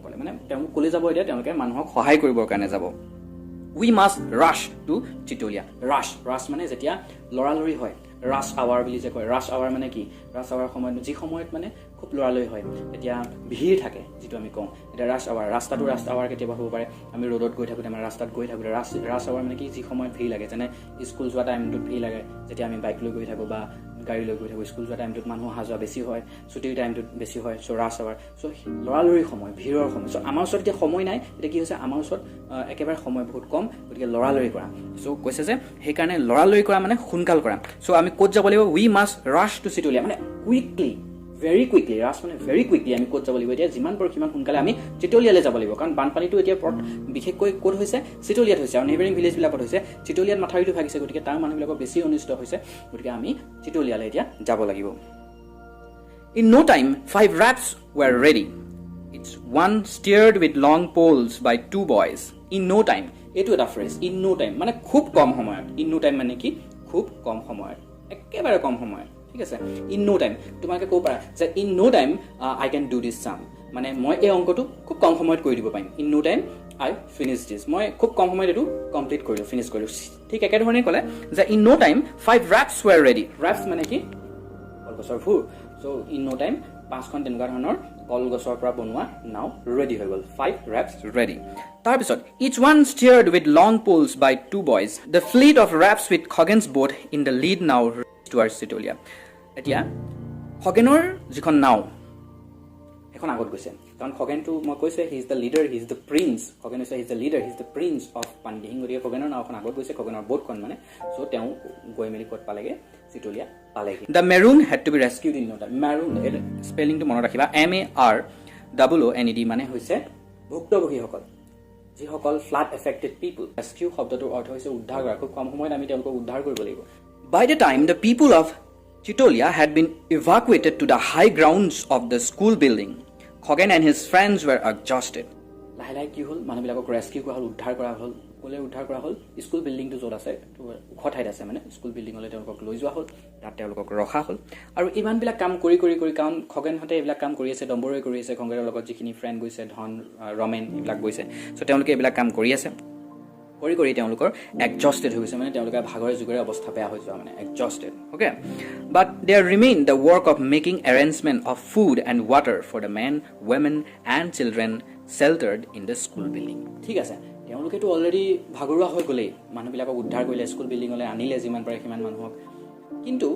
ক'লে মানে তেওঁলোক ক'লে যাব এতিয়া তেওঁলোকে মানুহক সহায় কৰিবৰ কাৰণে যাব we must rush to Chitolia rush মানে যেতিয়া লৰালৰি হয় rush hour বুলি যে কয় rush hour মানে কি rush hour সময়ত যি সময়ত মানে খুব লৰালৰি হয় এতিয়া ভিৰ থাকে যেটো আমি কওঁ এটা rush hour ৰাস্তাটো rush hour কেতিয়াবা হ'ব পাৰে আমি ৰোডত গৈ থাকোতে আমাৰ ৰাস্তাত গৈ থাকোতে rush hour মানে কি যি সময়ত ভিৰ লাগে যেনে স্কুল যোৱা টাইমটোত ভিৰ লাগে যেতিয়া আমি বাইক লৈ গৈ থাকো বা গাড়ী লৈ গৈ থাকো স্কুল যোৱা টাইমটোত মানুহ হাজোৱা বেছি হয় ছুটিৰ টাইমটোত বেছি হয় সো rush hour সো লৰালৰি সময় ভিৰৰ সময় সো আমাৰ ওচৰত এতিয়া সময় নাই এটা কি হৈছে আমাৰ ওচৰত একেবাৰে সময় বহুত কম গতিকে লৰালৰি কৰা সো কৈছে যে সেই কাৰণে লৰালৰি কৰা মানে সোনকাল কৰা সো আমি কোত যাব লাগিব we must rush to Chitolia মানে কুইকলি very quickly rush মানে very quickly আমি কোত যাব লাগিব এতিয়া যিমান পাৰো কিমান সোনকালে আমি চিটোলিয়ালে যাব লাগিব কাৰণ বানপানীটো এতিয়া বিশেষকৈ কোত হৈছে চিটোলিয়াত হৈছে আৰু নেবাৰিং ভিলেজ বিলাকত হৈছে চিটোলিয়াত মাথাৰিটো ভাগিছে গতিকে তাৰ মানুহবিলাকৰ বেছি অনিষ্ট হৈছে গতিকে আমি চিটোলিয়ালে এতিয়া যাব লাগিব in no time 5 rafts were ready it's one steered with long poles by 2 boys in no time এটো এটা ফ্ৰেজ in no time মানে খুব কম সময়ত in no time মানে কি খুব কম সময়ত একেবাৰে কম সময়ত ঠিক আছে in no time তোমাকে কও পাৰা যে in no time I can do this sum মানে মই এই অংকটো খুব কম সময়ত কৰি দিব পাৰিম in no time I finish this মই খুব কম সময়ত এটো কমপ্লিট কৰিলো ফিনিশ কৰিলো ঠিক একে ধৰণে ক'লে যে in no time 5 rafts were ready rafts মানে কি কলগছৰ ফুৰ so in no time 5খন তেনেকুৱা ধৰণৰ কলগছৰ পৰা বনোৱা নাও ৰেডি হৈ গল 5 rafts ready তাৰ পিছত each one steered with long poles by 2 boys the fleet of rafts with Khoggen's boat in the lead now towards Chitolia এতিয়া খগেনৰ যিখন নাও এখন আগত গৈছে কাৰণ খগেনটো মই কৈছে he is the leader he is the prince Khagen হৈছে he is the leader he is the prince of Panidihing গতিকে খগেনৰ নাওখন আগত গৈছে খগেনৰ বোটখন মানে সো তেওঁ গৈ মেলি ক'ত পালেগে চিটোলিয়া পালেগে the maroon head to be rescued in no time maroon এৰ স্পেলিংটো মনত ৰাখিবা MAROONED মানে হৈছে ভুক্তভোগীসকল যিসকল ফ্লাড এফেক্টেড পিপল ৰেস্কিউ শব্দটোৰ অৰ্থ হৈছে উদ্ধাৰ কৰা খুব কম সময়ত আমি তেওঁলোকক উদ্ধাৰ কৰিব লাগিব by the time the people of Chitolia had been evacuated to the high grounds of the school building. Khoggen and his friends were exhausted. Lahi ki hol manubilakok rescue kora hol uddhar kora hol kole uddhar kora hol school building to jot ase to khothait ase mane school building ole telokok loi joa hol tat telokok rokha hol aru iman bilak kam kori kaun Khoggen hote ebilak kam kori ase domboroi kori ase Khoggener logot jikhini friend goise Dhon Romen ebilak goise so teoloke ebilak kam kori ase কৰি তেওঁলোকৰ exhausted হৈ গৈছে মানে তেওঁলোকৰ ভাগৰে জুগৰে অৱস্থা বেয়া হৈ যোৱা মানে exhausted okay but there remained the work of making arrangement of food and water for the men women and children sheltered in the school building ঠিক আছে তেওঁলোকে তো অলৰেডি ভাগৰুৱা হৈ গলে মানুহবিলাকক উদ্ধাৰ কৰিলে স্কুল বিল্ডিং লৈ আনিলে যিমান পাৰে কিমান মানুহক কিন্তু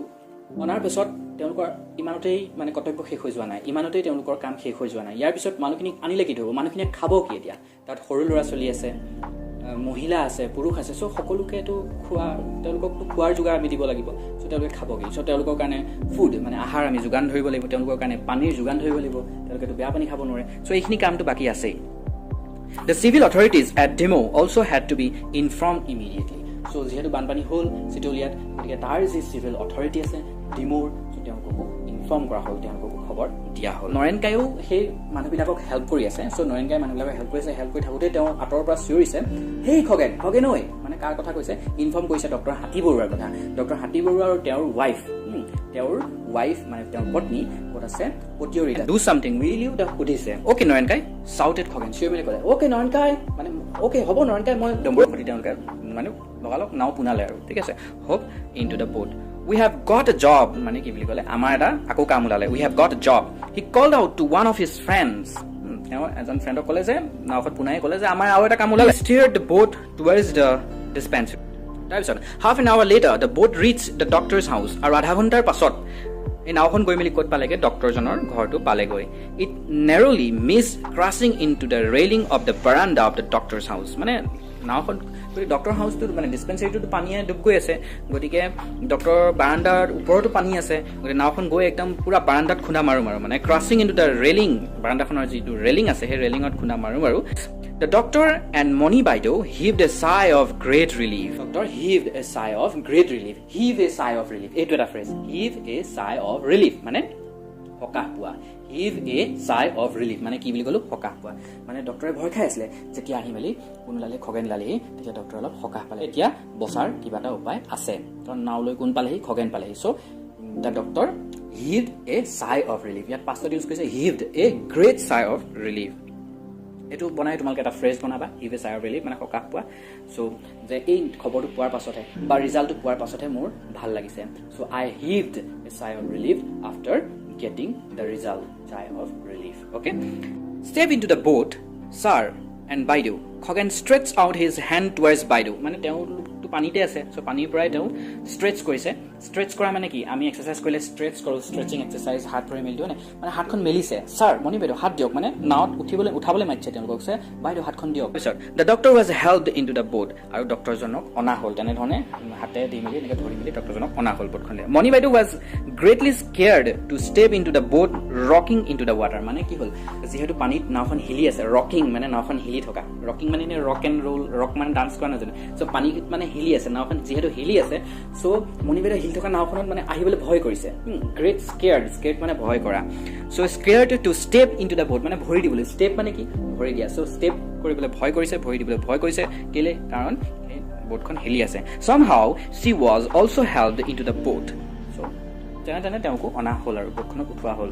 অনাৰ পিছত তেওঁলোকৰ ইমানতেই মানে কৰ্তব্য শেষ হৈ যোৱা নাই ইমানতেই তেওঁলোকৰ কাম শেষ হৈ যোৱা নাই ইয়াৰ পিছত মানুহখিনি আনিলে কি হ'ব মানুহখিনি খাব কি এতিয়া তাত সৰু ল'ৰা চলি আছে মহিলা আছে পুৰুষ আছে সো সকলোকে তো খোৱা তেওঁলোকক তো খোৱাৰ যোগাৰ আমি দিব লাগিব সো তেওঁলোকে খাব কি সো তেওঁলোকৰ কাৰণে ফুড মানে আহাৰ আমি যোগান ধৰিব লাগিব তেওঁলোকৰ কাৰণে পানীৰ যোগান ধৰিব লাগিব তেওঁলোকে তো বেয়া পানী খাব নোৱাৰে সো এইখিনি কামটো বাকি আছে The civil authorities at Demo also had to be informed immediately so যেহেতু বানপানী হল চিটোলিয়াত গতিকে তাৰ যি সিভিল অথৰিটি আছে ডিমোৰ সো তেওঁলোকক ইনফৰ্ম কৰা হল তেওঁলোকক খবৰ দিয়া হল নৰেনকাইও সেই মানুহবিলাকক হেল্প কৰি আছে সো নৰেনকাই মানুহবিলাকক হেল্প কৰিছে হেল্প কৰি থাকোতে তেওঁ আঁতৰ পৰা চিঞৰিছে হেই খগেন ঐ মানে কাৰ কথা কৈছে ইনফৰ্ম কৰিছে ডক্টৰ হাতী বৰুৱাৰ কথা ডক্টৰ হাতী বৰুৱা আৰু তেওঁৰ ৱাইফ মানে তেওঁৰ পত্নী ক'ত আছে পটিয়ৰিটা ডু সামথিং উইল ইউ দা সুধিছে ওকে নৰেনকাই সাউটেড খগেন চিঞৰি মেলি ক'লে ওকে নৰেনকাই মানে ওকে হ'ব নৰেনকাই মই ডম্বৰ খুটি তেওঁলোকে মানে লগালক নাও পুনালে আৰু ঠিক আছে hop into the boat we have got a job মানে কি বুলি ক'লে আমাৰ এটা আকৌ কাম ওলালে we have got a job he called out to one of his friends তেওঁ এজন ফ্ৰেণ্ডক ক'লে যে নাওখন পুনাই ক'লে যে আমাৰ আৰু এটা কাম ওলালে steered the boat towards the dispensary তাৰপিছত half an hour later the boat reached the doctor's house আৰু আধা ঘণ্টাৰ পাছত এই নাওখন গৈ মেলি ক'ত পালেগে ডক্টৰজনৰ ঘৰটো পালেগৈ it narrowly missed crashing into the railing of the veranda of the doctor's house মানে নাওখন ডক্টৰ হাউসটো মানে ডিসপেন্সাৰীটো পানীয়ে ডুব গৈ আছে গতিকে ডক্টৰ বাৰান্দাৰ ওপৰতো পানী আছে গতিকে নাওখন গৈ একদম পুৰা বাৰান্দাত খুন্দা মাৰো মানে ক্ৰসিং ইনটু দা ৰেলিং বাৰান্দাখনৰ যিটো ৰেলিং আছে সেই ৰেলিঙত খুন্দা মাৰো The doctor and Moni Baido heaved a sigh of great relief. Doctor heaved a sigh of great relief. Heave a sigh of relief. Eight word phrase. Heave a sigh of relief. Mane hokah pua. Heave a sigh of relief. Mane ki bili golu hokah pua. Mane doctor e bhoy khai asle. Jetia ahi meli kun lale Khoggen lalehi. Tetia doctor olop hokah pale. Etia bosar kiba ta upay ase. To naw loi kun palehi Khoggen palehi. So the doctor heaved a sigh of relief. Yat pastor use koise heaved a great sigh of relief. এটো বনাই তোমালকে এটা phrase বনাবা heave a sigh of relief মানে সকাহ পোৱা so যে এই খবৰটো পোৱাৰ পাছতে বা ৰিজাল্টটো পোৱাৰ পাছতে মোৰ ভাল লাগিছে so I heaved a sigh of relief after getting the result sigh of relief okay step into the boat sir and বাইদেউ Khagen stretched out his hand towards বাইদেউ মানে তেওঁ তো পানীতে আছে সো পানীৰ পৰাই তেওঁ stretch কৰিছে stretch কৰা মানে কি আমি এক্সাৰসাইজ কৰিলে stretch কৰো stretching exercise হাত ধৰি মেলি দিও মানে হাতখন মেলিছে স্যাৰ মনি বাইদেউ হাত দিয়ক মানে নাওত উঠাবলৈ মাতিছে তেওঁলোকক কৈছে বাইদেউ হাতখন দিয়ক পিছত the doctor was helped into the boat আৰু ডক্টৰজনক অনা হ'ল তেনে ধৰণে হাতে দি মেলি এনেকৈ ধৰি মেলি ডক্টৰজনক অনা হ'ল boatখনলে মনি বাইদেউ was greatly scared to step into the boat rocking into the water মানে কি হ'ল যেহেতু পানীত নাওখন হিলি আছে rocking মানে নাওখন হিলি থকা rocking মানে rock and roll rock মানে ডান্স কৰা নাজানে সো পানীত মানে হিলি আছে নাওখন যেহেতু হিলি আছে সো মনি বাইদেউ হিলি থকা নাওখনত মানে আহিবলৈ ভয় কৰিছে গ্ৰেট স্কেয়াৰ্ড মানে ভয় কৰা so scared to step into the boat মানে ভৰি দিবলৈ ষ্টেপ মানে কি ভৰি দিয়া সো ষ্টেপ কৰিবলৈ ভয় কৰিছে ভৰি দিবলৈ ভয় কৰিছে কেলে কাৰণ এই বোটখন হিলি আছে somehow she was also helped into the boat so তেনে তেওঁকো অনা হ'ল আৰু বোটখনক উঠোৱা হ'ল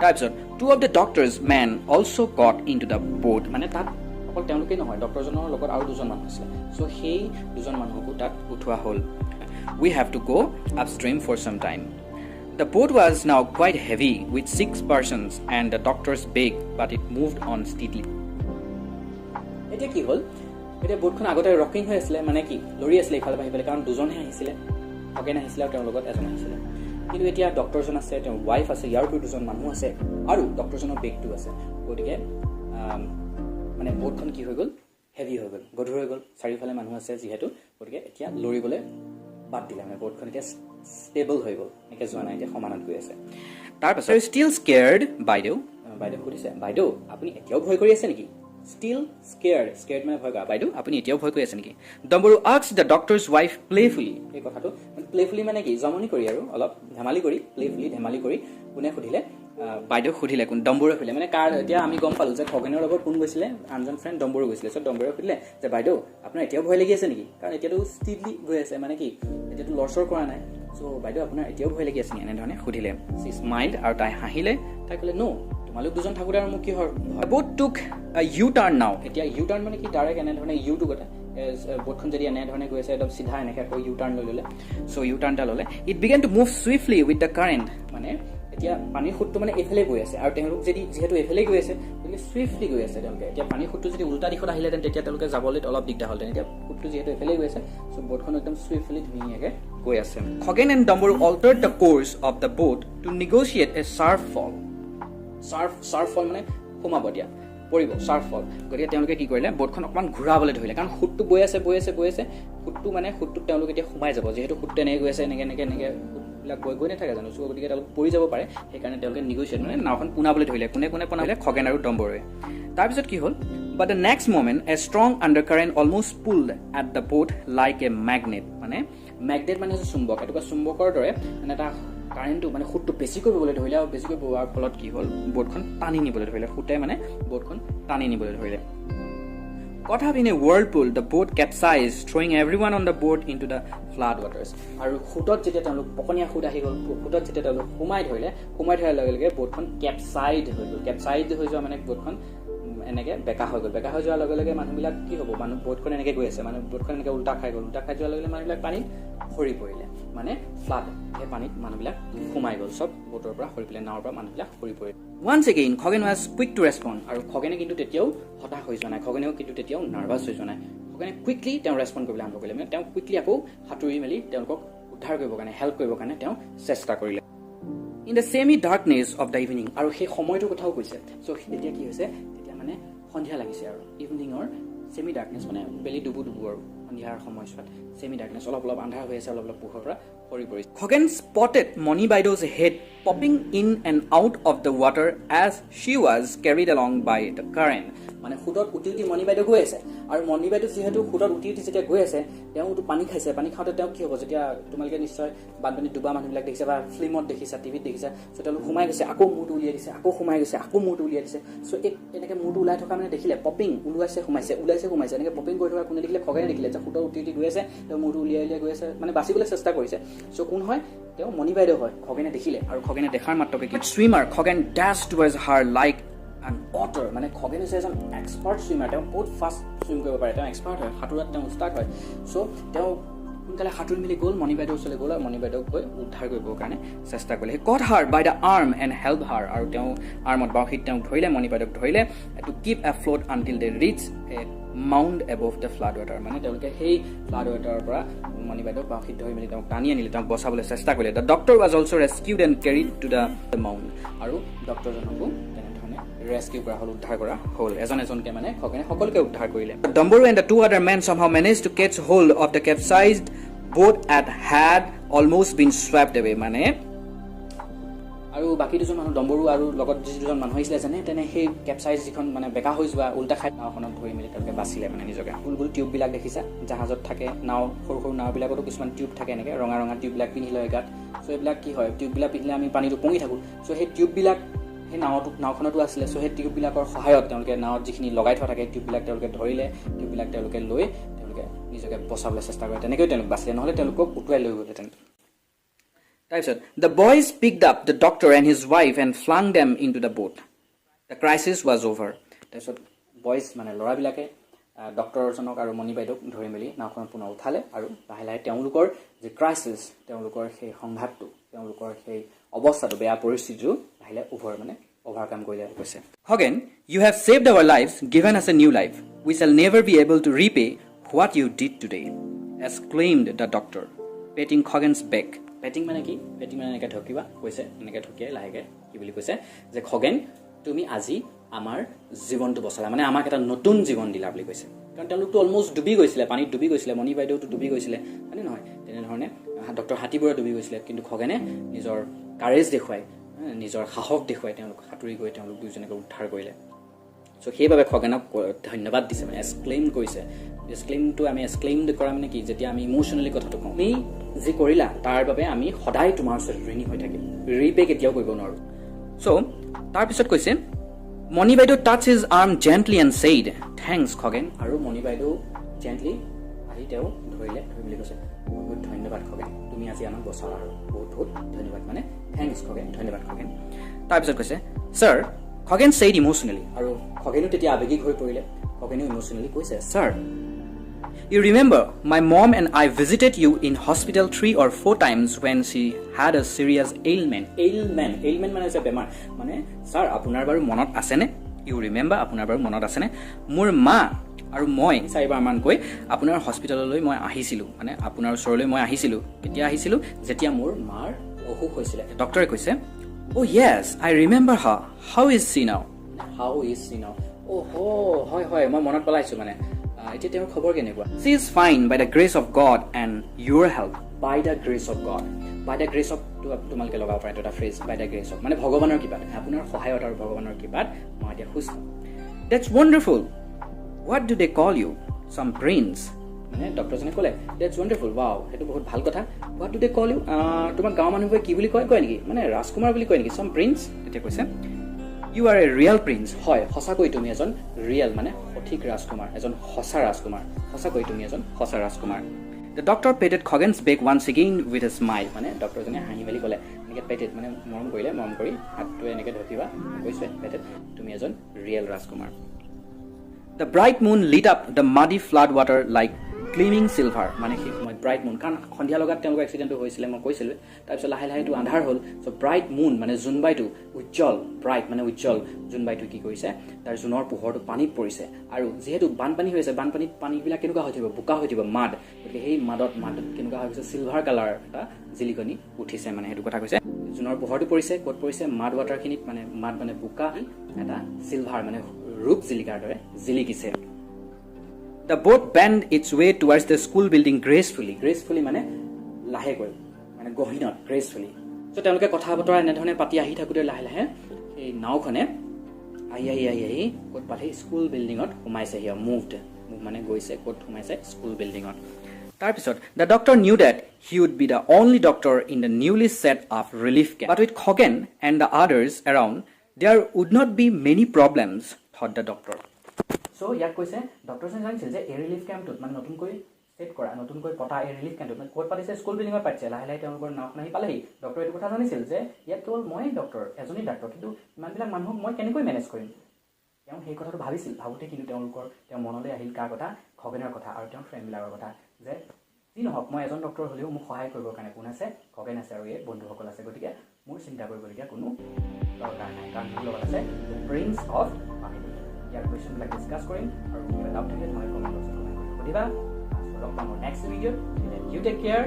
তাৰপিছত two of the doctor's men also got into the boat মানে তাত অকল তেওঁলোকে নহয় ডক্টৰজনৰ লগত আৰু দুজন মানুহ আছিল সো সেই দুজন মানুহকো তাত উঠোৱা হ'ল We have to go upstream for some time. The boat was now quite heavy with 6 persons and the doctor's bag, but it moved on steadily. Eta ki hol? Eta boatkhon agote rocking হৈ আছিল মানে কি লৰি আছিল ইফালে বাহিবলে কাৰণ দুজনহে আহিছিল again আহিছিল আৰু তেওঁৰ লগত এজন আহিছিল কিন্তু এতিয়া ডক্টৰজন আছে তেওঁৰ ওয়াইফ আছে ইয়াৰ দুজন মানুহ আছে আৰু ডক্টৰজনৰ বেগটো আছে গতিকে মানে boatখন কি হৈ গল হেভি হৈ গল গধুৰ হৈ গল চাৰিফালে মানুহ আছে যেহেতু গতিকে এতিয়া লৰিবলে বাদ দিলে মানে বোটখন এতিয়া ষ্টেবল হৈ গল একে যোৱা নাই এতিয়া সমানত গৈ আছে তাৰপিছত ষ্টিল স্কেয়াৰ্ড বাইদেউ সুধিছে বাইদেউ আপুনি এতিয়াও ভয় কৰি আছে নেকি ষ্টিল স্কেয়াৰ্ড মানে ভয় কৰা বাইদেউ আপুনি এতিয়াও ভয় কৰি আছে নেকি ডম্বৰু asked the doctor's wife playfully এই কথাটো playfully মানে কি জমনি কৰি আৰু অলপ ধেমালি কৰি ধেমালি কৰি কোনে সুধিলে বাইদেউ সুধিলে কোন ডম্বৰু সুধিলে মানে কাৰ এতিয়া আমি গম পালো যে খগেনৰ লগত কোন গৈছিলে আনজন ফ্ৰেণ্ড ডম্বৰু গৈছিলে সো ডম্বৰু সুধিলে যে বাইদেউ আপোনাৰ এতিয়াও ভয় লাগি আছে নেকি কাৰণ এতিয়াটো ষ্টিডলি গৈ আছে মানে কি এতিয়াটো লৰচৰ কৰা নাই সো বাইদেউ আপোনাৰ এতিয়াও ভয় লাগি আছে নি এনে ধৰণে সুধিলে সি স্মাইলড আৰু তাই হাঁহিলে তাই ক'লে নো তোমালোক দুজন থাকোতে আৰু মোক কি হয় বোট টুক ইউ টাৰ্ণ নাও এতিয়া ইউ টাৰ্ণ মানে কি ডাইৰেক্ট এনে ধৰণে ইউ টু গটা বোটখন যদি এনে ধৰণে গৈ আছে একদম সিধা এনেকৈ আকৌ ইউ টাৰ্ণ লৈ ল'লে সো ইউ টাৰ্ণটা ল'লে it began to move swiftly with the current মানে এতিয়া পানীৰ খুঁটটো মানে এফালে গৈ আছে আৰু তেওঁলোক যদি যেহেতু এফালে গৈ আছে গতিকে সুইফটলি গৈ আছে তেওঁলোকে এতিয়া পানীৰ খুঁটটো যদি উল্টা দিশত আহিলেহেঁতেন তেতিয়া তেওঁলোকে যাবলৈ অলপ দিগদাৰ হ'লহেঁতেন এতিয়া খুঁটটো যিহেতু এফালে গৈ আছে চ' বোটখন একদম সুইফটলি ধুনীয়াকৈ গৈ আছে Khagen and Dambaru altered the course of the boat to negotiate a sharp fall মানে সোমাব দিয়া পৰিব sharp fall গতিকে তেওঁলোকে কি কৰিলে বোটখন অকমান ঘূৰাবলৈ ধৰিলে কাৰণ খুঁটটো বৈ আছে খুঁটটো তেওঁলোকে এতিয়া সোমাই যাব যিহেতু খুঁটটো এনেকৈ গৈ আছে এনেকৈ গৈ নাথাকে জানো সো গতিকে তেওঁলোক পৰি যাব পাৰে সেইকাৰণে তেওঁলোকে নিগোচিয়েট মানে নাওখন পুনাবলৈ ধৰিলে কোনে পুনালে খগেন আৰু ডম্বৰুৱে তাৰপিছত কি হ'ল but the next moment a strong undercurrent almost pulled at the boat like a magnet মানে ম্যাগনেট মানে চুম্বক এটুকুৰা চুম্বকৰ দৰে মানে এটা কাৰেণ্টটো মানে খুঁটটো বেছিকৈ ববলৈ ধৰিলে আৰু বেছিকৈ বৱাৰ ফলত কি হ'ল বোটখন টানি নিবলৈ ধৰিলে খুঁটে মানে বোটখন টানি নিবলৈ ধৰিলে Caught up in a whirlpool, the boat capsized, throwing everyone on the boat into the flood waters. আৰু খুঁটত যেতিয়া তেওঁলোক পকনীয়া খুঁট আহি গ'ল খুঁটত যেতিয়া তেওঁলোক সোমাই ধৰাৰ লগে লগে বোটখন কেপচাইড হৈ গ'ল কেপচাইড হৈ যোৱা মানে বোটখন এনেকৈ বেকা হৈ যোৱাৰ লগে লগে মানুহবিলাক কি হ'ব মানুহ বোটখন এনেকৈ গৈ আছে মানে বোটখন এনেকৈ উল্টা খাই যোৱাৰ লগে লগে মানুহবিলাক পানীত সৰি পৰিলে মানে ফ্লাড সেই পানীত মানুহবিলাক সোমাই গ'ল চব বোটৰ পৰা সৰি পেলাই নাৱৰ পৰা মানুহবিলাক সৰি পৰিলে Once again, Khoghen was quick to respond. আৰু খগেনে কিন্তু তেতিয়াও হতাশ হৈ যোৱা নাই খগেনেও কিন্তু তেতিয়াও নাৰ্ভাছ হৈ যোৱা নাই খগেনে কুইকলি তেওঁ ৰেছপণ্ড কৰিবলৈ আৰম্ভ কৰিলে মানে তেওঁ কুইকলি আকৌ সাঁতুৰি মেলি তেওঁলোকক উদ্ধাৰ কৰিবৰ কাৰণে হেল্প কৰিবৰ কাৰণে তেওঁ চেষ্টা কৰিলে in the semi darkness of the evening আৰু সেই সময়টোৰ কথাও কৈছে চ' তেতিয়া কি হৈছে তেতিয়া মানে সন্ধিয়া লাগিছে আৰু ইভিনিঙৰ ছেমি ডাৰ্কনেছ মানে বেলি ডুবু আৰু সন্ধিয়াৰ সময়ছোৱাত ছেমি ডাৰ্কনেছ অলপ আন্ধাৰ হৈ আছে অলপ পোহৰৰ পৰা সৰি পৰিছে Khagen spotted Moni Baido's head popping in and out of the water as she was carried along by the current মানে খুঁটত উটি মনি বাইদেউ গৈ আছে আৰু মনি বাইদেউ যিহেতু খুঁটত উটি যেতিয়া গৈ আছে তেওঁতো পানী খাওঁতে তেওঁ কি হ'ব যেতিয়া তোমালোকে নিশ্চয় বানপানীত ডুবা মানুহবিলাক দেখিছা বা ফিল্মত দেখিছা টিভিত দেখিছা চ' তেওঁলোক সোমাই গৈছে আকৌ মূৰটো উলিয়াই দিছে আকৌ সোমাই গৈছে আকৌ মূৰটো উলিয়াই দিছে চ' এনেকৈ মূৰটো ওলাই থকা মানে দেখিলে পপিং ওলাইছে সোমাইছে এনেকৈ পপিং কৰি থকা কোনে দেখিলে খগেনে দেখিলে যে খুঁটত উটি গৈ আছে তেওঁ মূৰটো উলিয়াই গৈ আছে মানে বাচিবলৈ চেষ্টা কৰিছে চ' কোন হয় তেওঁ মনি বাইদেউ হয় খগেনে দেখিলে আৰু খগেনে দেখাৰ মাত্ৰকে কি swimmer Khagen dashed towards her like an otter মানে খগেন হৈছে এজন এক্সপাৰ্ট ছুইমাৰ তেওঁ বহুত ফাষ্ট ছুইম কৰিব পাৰে তেওঁ এক্সপাৰ্ট হয় সাঁতোৰাত তেওঁ উস্তাদ হয় সো তেওঁ সোনকালে সাঁতুৰি মিলি গ'ল মণি বাইদেউৰ ওচৰলৈ গ'ল আৰু মণি বাইদেউক গৈ উদ্ধাৰ কৰিবৰ কাৰণে চেষ্টা কৰিলে he caught her by the arm and help her আৰু তেওঁ আৰ্মত বাউসীত তেওঁক ধৰিলে মণি বাইদেউক ধৰিলে to keep afloat until they reach a mount above the flood water মানে তেওঁলোকে সেই ফ্লাড ৱাটাৰৰ পৰা মণি বাইদেউক বাউসীত ধৰি মেলি তেওঁক টানি আনিলে তেওঁক বচাবলৈ চেষ্টা কৰিলে the doctor was also' rescued and carried to the mount আৰু ডক্টৰজনকো rescue কৰা হল উদ্ধাৰ কৰা হল এজনকে মানে খগেনে সকলোকে উদ্ধাৰ কৰিলে Dumbledore and the two other men somehow managed to catch hold of the capsized boat and had almost been swept away মানে আৰু বাকি দুজন মানুহ ডম্বৰু আৰু লগত যি দুজন মানুহ আহিছিলে জানে তেনে সেই কেপচাইজ যিখন মানে বেকা হৈ যোৱা উল্টা খাই নাওখনত ধৰি মেলি তেওঁলোকে বাচিলে মানে নিজকে গুল টিউব বিলাক দেখিছা জাহাজত থাকে নাও সৰু সৰু নাও বিলাকতো কিছুমান টিউব থাকে এনেকে ৰঙা ৰঙা টিউব বিলাক পিন্ধি লয় গাত সো এইবিলাক কি হয় টিউব বিলাক পিন্ধিলে আমি পানীটো পঙি থাকো সো সেই টিউব বিলাক সেই নাওখনতো আছিলে সো সেই টিউববিলাকৰ সহায়ত তেওঁলোকে নাৱত যিখিনি লগাই থোৱা থাকে টিউববিলাক তেওঁলোকে ধৰিলে টিউববিলাক তেওঁলোকে লৈ তেওঁলোকে নিজকে বচাবলৈ চেষ্টা কৰে তেনেকৈ তেওঁলোক বাচিলে নহ'লে তেওঁলোকক উটুৱাই লৈ গ'লহেঁতেন তাৰপিছত the boys picked up the doctor and his wife and flung them into the boat the crisis was over তাৰপিছত বয়জ মানে ল'ৰাবিলাকে ডক্টৰজনক আৰু মণি বাইদেউক ধৰি মেলি নাওখনত পুনৰ উঠালে আৰু লাহে লাহে তেওঁলোকৰ যি ক্ৰাইচিছ তেওঁলোকৰ সেই সংঘাতটো তেওঁলোকৰ সেই অৱস্থাটো বেয়া পৰিস্থিতিটো লাহে overcome কৰিলে কৈছে Hogan, you have saved our lives, given us a new life. We shall never be able to repay what you did today, exclaimed the doctor, patting Hogan's back. Patting মানে কি? Patting মানে এনেকৈ ঢকিবা কৈছে এনেকৈ ঢকিয়াই লাহেকৈ কি বুলি কৈছে যে খগেন তুমি আজি আমাৰ জীৱনটো বচালা মানে আমাক এটা নতুন জীৱন দিলা বুলি কৈছে কাৰণ তেওঁলোকটো অলমোষ্ট ডুবি গৈছিলে পানীত ডুবি গৈছিলে মণি বাইদেউটো ডুবি গৈছিলে মানে নহয় তেনেধৰণে ডক্টৰ হাতীবোৰে ডুবি গৈছিলে কিন্তু খগেনে নিজৰ কাৰেজ দেখুৱাই নিজৰ সাহস দেখুৱাই তেওঁলোক সাঁতুৰি গৈ তেওঁলোক দুজনকে উদ্ধাৰ কৰিলে সো সেইবাবে খগেনক ধন্যবাদ দিছে মানে এক্সক্লেইম কৰিছে এক্সক্লেইমটো আমি এক্সক্লেইমড কৰা মানে কি যেতিয়া আমি ইমোচনেলি কথাটো কওঁ তুমি যি কৰিলা তাৰ বাবে আমি সদায় তোমাৰ ওচৰত ঋণী হৈ থাকিম ৰিপে কেতিয়াও কৰিব নোৱাৰো সো তাৰপিছত কৈছে মণি বাইদেউ touch his arm gently and said thanks Khagen আৰু মণি বাইদেউ জেণ্টলি আহি তেওঁ ধৰি বুলি কৈছে বহুত ধন্যবাদ খগেন তুমি আজি আমাক বচালা আৰু বহুত ধন্যবাদ মানে থেংকছ খগেন ধন্যবাদ খগেন তাৰপিছত কৈছে ছাৰ খগেন ছেইড ইমোচনেলি আৰু খগেনো তেতিয়া আৱেগিক হৈ পৰিলে খগেনো ইমোচনেলি কৈছে sir You remember, my mom and I visited you in hospital 3 or 4 times when she had a serious ailment. Ailment মানে হৈছে বেমাৰ মানে ছাৰ আপোনাৰ বাৰু মনত আছেনে You remember, আপোনাৰ বাৰু মনত আছেনে মোৰ মা আৰু মই 4বাৰ মান কৈ আপোনাৰ হস্পিটেললৈ মই আহিছিলো মানে আপোনাৰ ওচৰলৈ মই আহিছিলো কেতিয়া আহিছিলো যেতিয়া মোৰ মাৰ অসুখ হৈছিল ডক্টৰে কৈছে Oh yes, I remember her. How is she now? হয় মই মনত পেলাইছো মানে এতিয়া তেওঁৰ খবৰ কেনেকুৱা She is fine by the grace of God and your help. By the grace of God. By the grace of তোমালোকে লগাব পাৰে এটা phrase by the grace of মানে ভগৱানৰ কৃপাত আপোনাৰ সহায়ত আৰু ভগৱানৰ কৃপাত মই এতিয়া সুস্থ That's wonderful. What do they call you? Some prince. মানে ডক্টৰজনে ক'লে That's wonderful. Wow, সেইটো বহুত ভাল কথা What do they call you? তোমাক গাঁৱৰ মানুহবোৰে কি বুলি কয় নেকি মানে ৰাজকুমাৰ বুলি কয় নেকি Some prince. তেতিয়া কৈছে You are a real prince. হয় সঁচাকৈ তুমি এজন ৰিয়েল মানে সঠিক ৰাজকুমাৰ এজন সঁচা ৰাজকুমাৰ সঁচাকৈ তুমি এজন সঁচা ৰাজকুমাৰ The doctor patted Hogan's back once again with a smile. মানে ডক্টৰজনে হাঁহি মেলি ক'লে এনেকৈ পেটেড মানে মৰম কৰি হাতটোৱে এনেকৈ ঢকিবা কৈছে পেটেড তুমি এজন real Rajkumar The bright moon lit up the muddy flood water like gleaming silver. মানে সেই সময়ত ব্ৰাইট মুন কাৰণ সন্ধিয়া লগাত তেওঁলোকৰ এক্সিডেণ্টটো হৈছিলে মই কৈছিলোঁ তাৰপিছত লাহে লাহে এইটো আন্ধাৰ হ'ল চ' ব্ৰাইট মুন মানে জোনবাইটো উজ্জ্বল ব্ৰাইট মানে উজ্জ্বল জোনবাইটো কি কৰিছে তাৰ জোনৰ পোহৰটো পানীত পৰিছে আৰু যিহেতু বানপানী হৈ আছে বানপানীত পানীবিলাক কেনেকুৱা হৈ থাকিব বোকা হৈ থাকিব মাড গতিকে সেই মাদত কেনেকুৱা হৈ গৈছে চিলভাৰ কালাৰ এটা জিলিকনি উঠিছে মানে সেইটো কথা কৈছে জোনৰ পোহৰটো পৰিছে ক'ত পৰিছে মাড ৱাটাৰখিনিত মানে মাড মানে বোকা এটা চিলভাৰ মানে ৰূপ জিলিকাৰ দৰে জিলিকিছে The boat bent its way towards the school building gracefully মানে লাহেকৈ মানে গহীনত gracefully so তেওঁলোকে কথা বতৰা এনেধৰণে পাতি আহি থাকোতে লাহে লাহে এই নাওখনে আহি ক'ত পালে স্কুল বিল্ডিঙত সোমাইছে হিয়া মুভড মানে গৈছে ক'ত সোমাইছে স্কুল বিল্ডিঙত তাৰপিছত the doctor knew that he would be the only doctor in the newly set up relief camp but with Hogan and the others around there would not be many problems thought the doctor So, ইয়াক কৈছে ডক্টৰজনে জানিছিল যে এই relief কেম্পটোত মানে নতুনকৈ set কৰা নতুনকৈ পতা এই ৰিলিফ কেম্পটোত মানে ক'ত পাতিছে স্কুল বিল্ডিঙত পাতিছে লাহে লাহে তেওঁলোকৰ নাওখন আহি পালেহি ডক্টৰে এইটো কথা জানিছিল যে ইয়াত কেৱল মই ডক্টৰ এজনী ডাক্তৰ কিন্তু ইমানবিলাক মানুহক মই কেনেকৈ মেনেজ কৰিম তেওঁ সেই কথাটো ভাবোঁতে কিন্তু তেওঁৰ মনলৈ আহিল কাৰ কথা, খগেনৰ কথা আৰু তেওঁৰ ফ্ৰেণ্ডবিলাকৰ কথা, যে যি নহওক মই এজন ডক্টৰ হ'লেও মোক সহায় কৰিবৰ কাৰণে কোন আছে, খগেন আছে আৰু এই বন্ধুসকল আছে, গতিকে মোৰ চিন্তা কৰিবলগীয়া কোনো দৰকাৰ নাই, কাৰণ মোৰ লগত আছে প্ৰিন্স অফ পানিদিহিং। ইয়াৰ কুৱেশ্যনবিলাক ডিছকাছ কৰিম আৰু কিবা ডাউট থাকিলে তোমালোকে কমেণ্ট বক্সত কমেণ্ট কৰি সুধিবা। লগ পাম মোৰ নেক্সট ভিডিঅ'ত। You take care.